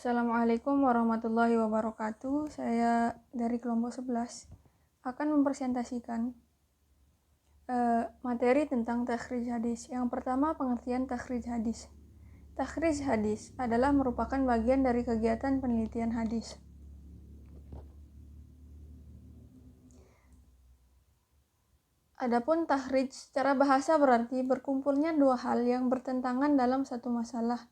Assalamualaikum warahmatullahi wabarakatuh. Saya dari kelompok 11 akan mempresentasikan materi tentang takhrij hadis. Yang pertama, pengertian takhrij hadis. Takhrij hadis adalah merupakan bagian dari kegiatan penelitian hadis. Adapun takhrij secara bahasa berarti berkumpulnya dua hal yang bertentangan dalam satu masalah.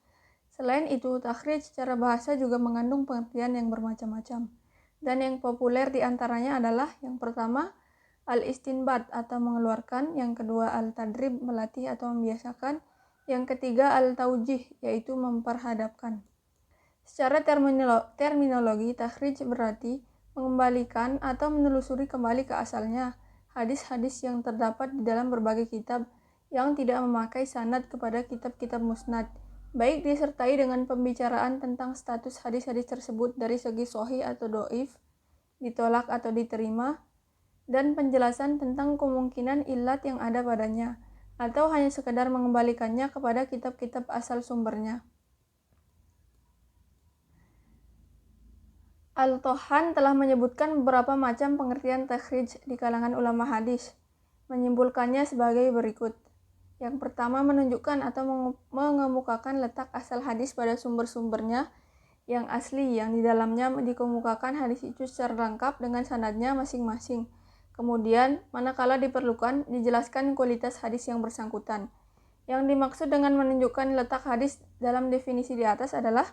Selain itu, takhrij secara bahasa juga mengandung pengertian yang bermacam-macam. Dan yang populer diantaranya adalah yang pertama, al-istinbat atau mengeluarkan, yang kedua al-tadrib melatih atau membiasakan, yang ketiga al-taujih yaitu memperhadapkan. Secara terminologi, takhrij berarti mengembalikan atau menelusuri kembali ke asalnya hadis-hadis yang terdapat di dalam berbagai kitab yang tidak memakai sanad kepada kitab-kitab musnad, baik disertai dengan pembicaraan tentang status hadis-hadis tersebut dari segi sahih atau dhaif, ditolak atau diterima, dan penjelasan tentang kemungkinan illat yang ada padanya, atau hanya sekedar mengembalikannya kepada kitab-kitab asal sumbernya. Al-Tohan telah menyebutkan beberapa macam pengertian takhrij di kalangan ulama hadis, menyimpulkannya sebagai berikut. Yang pertama, menunjukkan atau mengemukakan letak asal hadis pada sumber-sumbernya yang asli, yang di dalamnya dikemukakan hadis itu secara lengkap dengan sanadnya masing-masing. Kemudian, manakala diperlukan, dijelaskan kualitas hadis yang bersangkutan. Yang dimaksud dengan menunjukkan letak hadis dalam definisi di atas adalah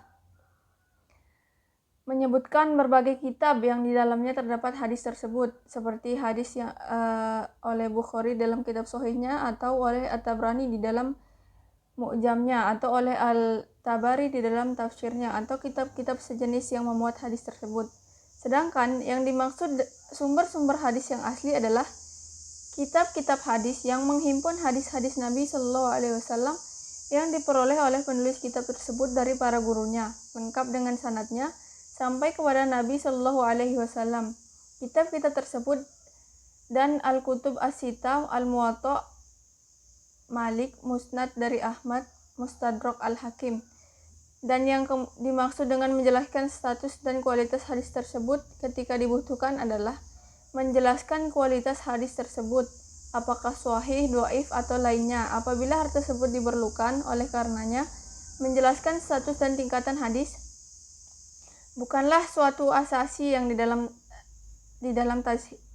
menyebutkan berbagai kitab yang di dalamnya terdapat hadis tersebut, seperti hadis yang oleh Bukhari dalam kitab Sahihnya, atau oleh At-Tabrani di dalam Mu'jamnya, atau oleh Al-Tabari di dalam tafsirnya, atau kitab-kitab sejenis yang memuat hadis tersebut. Sedangkan yang dimaksud sumber-sumber hadis yang asli adalah kitab-kitab hadis yang menghimpun hadis-hadis Nabi Shallallahu Alaihi Wasallam yang diperoleh oleh penulis kitab tersebut dari para gurunya, lengkap dengan sanadnya sampai kepada Nabi Shallallahu Alaihi Wasallam. Kitab-kitab tersebut dan Al-Kutub As-Sittah, Al-Muwatta Malik, Musnad dari Ahmad, Mustadrak Al-Hakim. Dan yang dimaksud dengan menjelaskan status dan kualitas hadis tersebut ketika dibutuhkan adalah menjelaskan kualitas hadis tersebut, apakah sahih, dhaif atau lainnya. Apabila hal tersebut diperlukan, oleh karenanya menjelaskan status dan tingkatan hadis bukanlah suatu asasi yang di dalam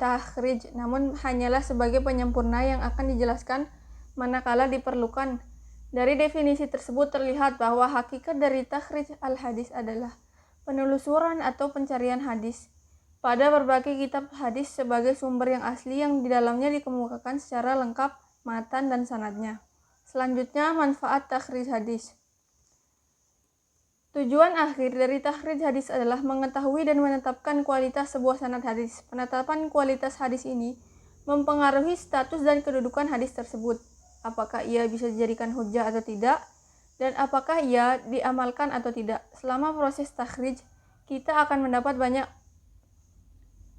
takhrij, namun hanyalah sebagai penyempurna yang akan dijelaskan manakala diperlukan. Dari definisi tersebut terlihat bahwa hakikat dari takhrij al-hadis adalah penelusuran atau pencarian hadis pada berbagai kitab hadis sebagai sumber yang asli yang di dalamnya dikemukakan secara lengkap matan dan sanadnya. Selanjutnya, manfaat takhrij hadis. Tujuan akhir dari takhrij hadis adalah mengetahui dan menetapkan kualitas sebuah sanad hadis. Penetapan kualitas hadis ini mempengaruhi status dan kedudukan hadis tersebut. Apakah ia bisa dijadikan hujjah atau tidak, dan apakah ia diamalkan atau tidak. Selama proses takhrij, kita akan mendapat banyak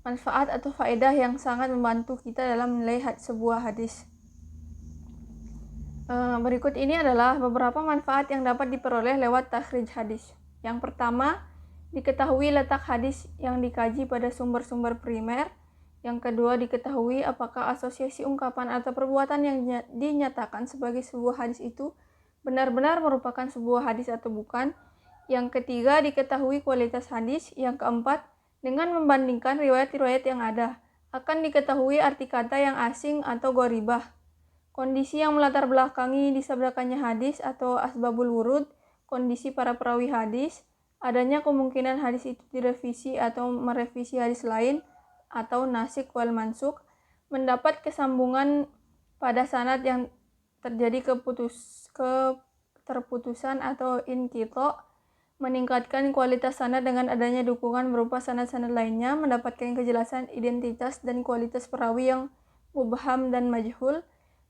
manfaat atau faedah yang sangat membantu kita dalam menilai sebuah hadis. Berikut ini adalah beberapa manfaat yang dapat diperoleh lewat takhrij hadis. Yang pertama, diketahui letak hadis yang dikaji pada sumber-sumber primer. Yang kedua, diketahui apakah asosiasi ungkapan atau perbuatan yang dinyatakan sebagai sebuah hadis itu benar-benar merupakan sebuah hadis atau bukan. Yang ketiga, diketahui kualitas hadis. Yang keempat, dengan membandingkan riwayat-riwayat yang ada, akan diketahui arti kata yang asing atau gharibah. Kondisi yang melatar belakangi disabdakannya hadis atau asbabul wurud, kondisi para perawi hadis, adanya kemungkinan hadis itu direvisi atau merevisi hadis lain, atau nasikh wal mansukh, mendapat kesambungan pada sanad yang terjadi keterputusan atau inqita', meningkatkan kualitas sanad dengan adanya dukungan berupa sanad-sanad lainnya, mendapatkan kejelasan identitas dan kualitas perawi yang mubham dan majhul,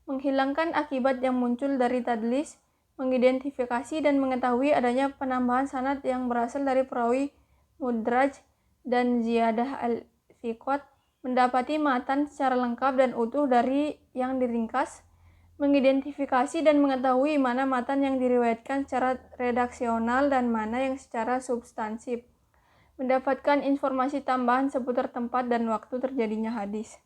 menghilangkan akibat yang muncul dari tadlis, mengidentifikasi dan mengetahui adanya penambahan sanad yang berasal dari perawi mudraj dan ziyadah al-thiqat, mendapati matan secara lengkap dan utuh dari yang diringkas, mengidentifikasi dan mengetahui mana matan yang diriwayatkan secara redaksional dan mana yang secara substansif, mendapatkan informasi tambahan seputar tempat dan waktu terjadinya hadis.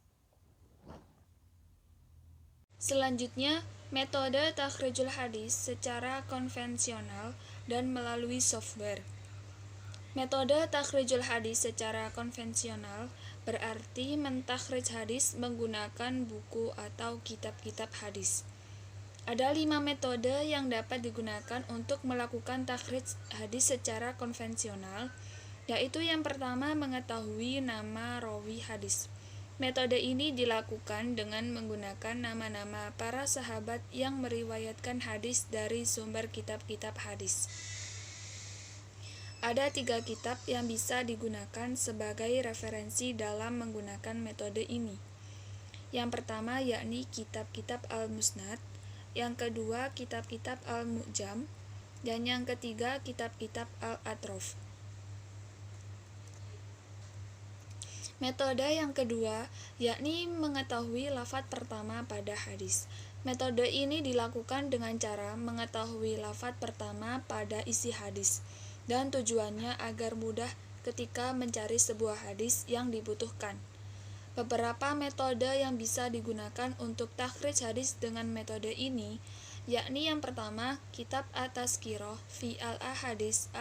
Selanjutnya, metode takhrijul hadis secara konvensional dan melalui software. Metode takhrijul hadis secara konvensional berarti mentakhrij hadis menggunakan buku atau kitab-kitab hadis. Ada 5 metode yang dapat digunakan untuk melakukan takhrij hadis secara konvensional, yaitu yang pertama mengetahui nama rawi hadis. Metode ini dilakukan dengan menggunakan nama-nama para sahabat yang meriwayatkan hadis dari sumber kitab-kitab hadis. Ada 3 kitab yang bisa digunakan sebagai referensi dalam menggunakan metode ini. Yang pertama yakni kitab-kitab Al-Musnad, yang kedua kitab-kitab Al-Mu'jam, dan yang ketiga kitab-kitab Al-Atrof. Metode yang kedua yakni mengetahui lafadz pertama pada hadis. Metode ini dilakukan dengan cara mengetahui lafadz pertama pada isi hadis, dan tujuannya agar mudah ketika mencari sebuah hadis yang dibutuhkan. Beberapa metode yang bisa digunakan untuk takhrij hadis dengan metode ini yakni yang pertama kitab At-Tazkirah fi al-Ahadits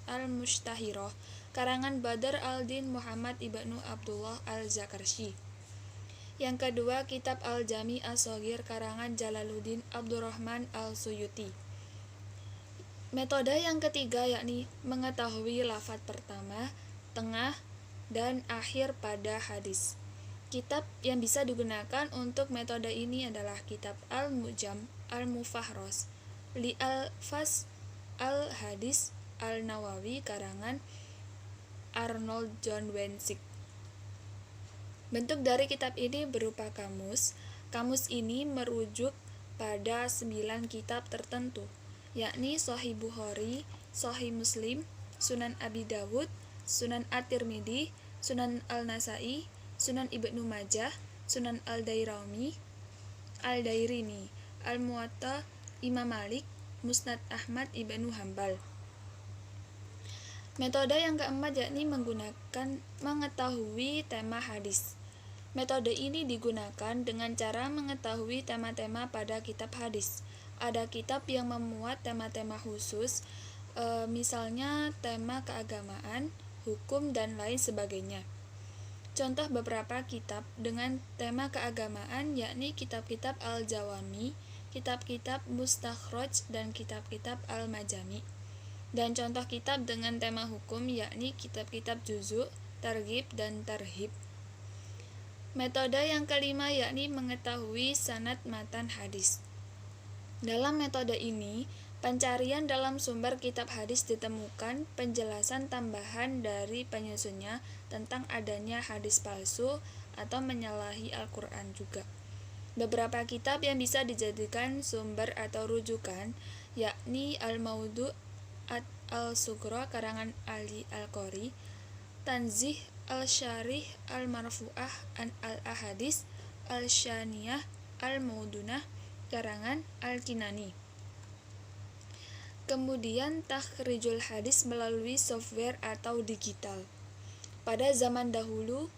al-Mushtahirah karangan Badr al-Din Muhammad ibnu Abdullah al-Zakarshi. Yang kedua kitab Al-Jami as-Shaghir karangan Jalaluddin Abdurrahman al-Suyuti. Metode yang ketiga yakni mengetahui lafadz pertama, tengah, dan akhir pada hadis. Kitab yang bisa digunakan untuk metode ini adalah kitab Al-Mu'jam Al-Mufahros li al-Fas al-Hadis al-Nawawi karangan Arnold John Wensik. Bentuk dari kitab ini berupa kamus. Kamus ini merujuk pada 9 kitab tertentu, yakni Sahih Bukhari, Sahih Muslim, Sunan Abi Dawud, Sunan At-Tirmidzi, Sunan Al-Nasai, Sunan Ibnu Majah, Sunan Al-Dairimi, Al-Muwatta Imam Malik, Musnad Ahmad ibnu Hambal. Metode yang keempat yakni mengetahui tema hadis. Metode ini digunakan dengan cara mengetahui tema-tema pada kitab hadis. Ada kitab yang memuat tema-tema khusus, misalnya tema keagamaan, hukum, dan lain sebagainya. Contoh beberapa kitab dengan tema keagamaan yakni kitab-kitab Al-Jawami, kitab-kitab Mustakhraj, dan kitab-kitab Al-Majami. Dan contoh kitab dengan tema hukum yakni kitab-kitab Juzu, Targhib, dan Tarhib. Metode yang kelima yakni mengetahui sanad matan hadis. Dalam metode ini, pencarian dalam sumber kitab hadis ditemukan penjelasan tambahan dari penyusunnya tentang adanya hadis palsu atau menyalahi Al-Quran juga. Beberapa kitab yang bisa dijadikan sumber atau rujukan yakni Al-Maudu' Al-Sughra karangan Ali Al-Qori, Tanzih Al-Syarih Al-Marfu'ah an Al-Ahadis Al-Syaniyah Al-Maudunah karangan Al-Kinani. Kemudian takhrijul hadis melalui software atau digital. Pada zaman dahulu,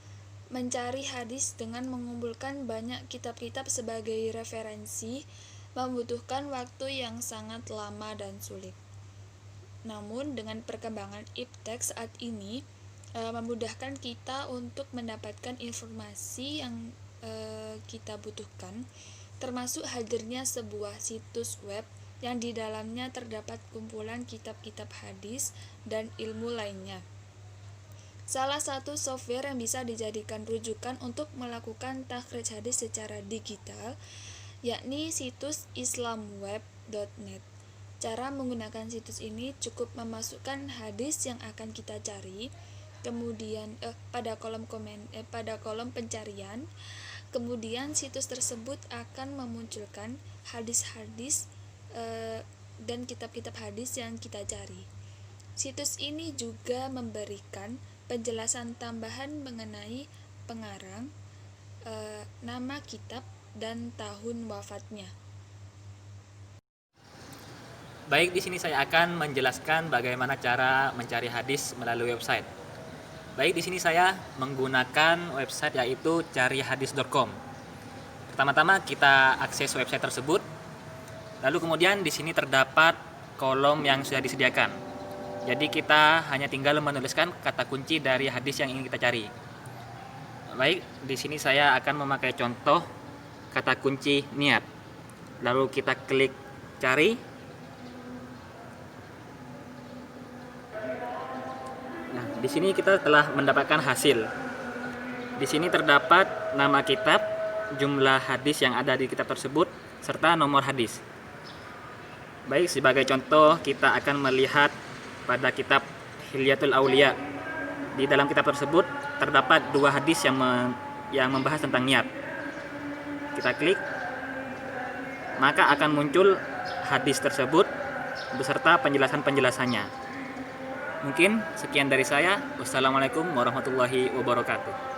mencari hadis dengan mengumpulkan banyak kitab-kitab sebagai referensi membutuhkan waktu yang sangat lama dan sulit. Namun dengan perkembangan iptek saat ini memudahkan kita untuk mendapatkan informasi yang kita butuhkan, termasuk hadirnya sebuah situs web yang di dalamnya terdapat kumpulan kitab-kitab hadis dan ilmu lainnya. Salah satu software yang bisa dijadikan rujukan untuk melakukan takhrij hadis secara digital yakni situs islamweb.net. Cara menggunakan situs ini cukup memasukkan hadis yang akan kita cari, kemudian pada kolom pencarian, kemudian situs tersebut akan memunculkan hadis-hadis dan kitab-kitab hadis yang kita cari. Situs ini juga memberikan penjelasan tambahan mengenai pengarang, nama kitab, dan tahun wafatnya. Baik, di sini saya akan menjelaskan bagaimana cara mencari hadis melalui website. Baik, di sini saya menggunakan website yaitu carihadis.com. Pertama-tama kita akses website tersebut. Lalu kemudian di sini terdapat kolom yang sudah disediakan. Jadi kita hanya tinggal menuliskan kata kunci dari hadis yang ingin kita cari. Baik, di sini saya akan memakai contoh kata kunci niat. Lalu kita klik cari. Nah, di sini kita telah mendapatkan hasil. Di sini terdapat nama kitab, jumlah hadis yang ada di kitab tersebut, serta nomor hadis. Baik, sebagai contoh kita akan melihat pada kitab Hilyatul Aulia. Di dalam kitab tersebut terdapat 2 hadis yang membahas tentang niat. Kita klik, maka akan muncul hadis tersebut beserta penjelasan-penjelasannya. Mungkin sekian dari saya. Wassalamualaikum warahmatullahi wabarakatuh.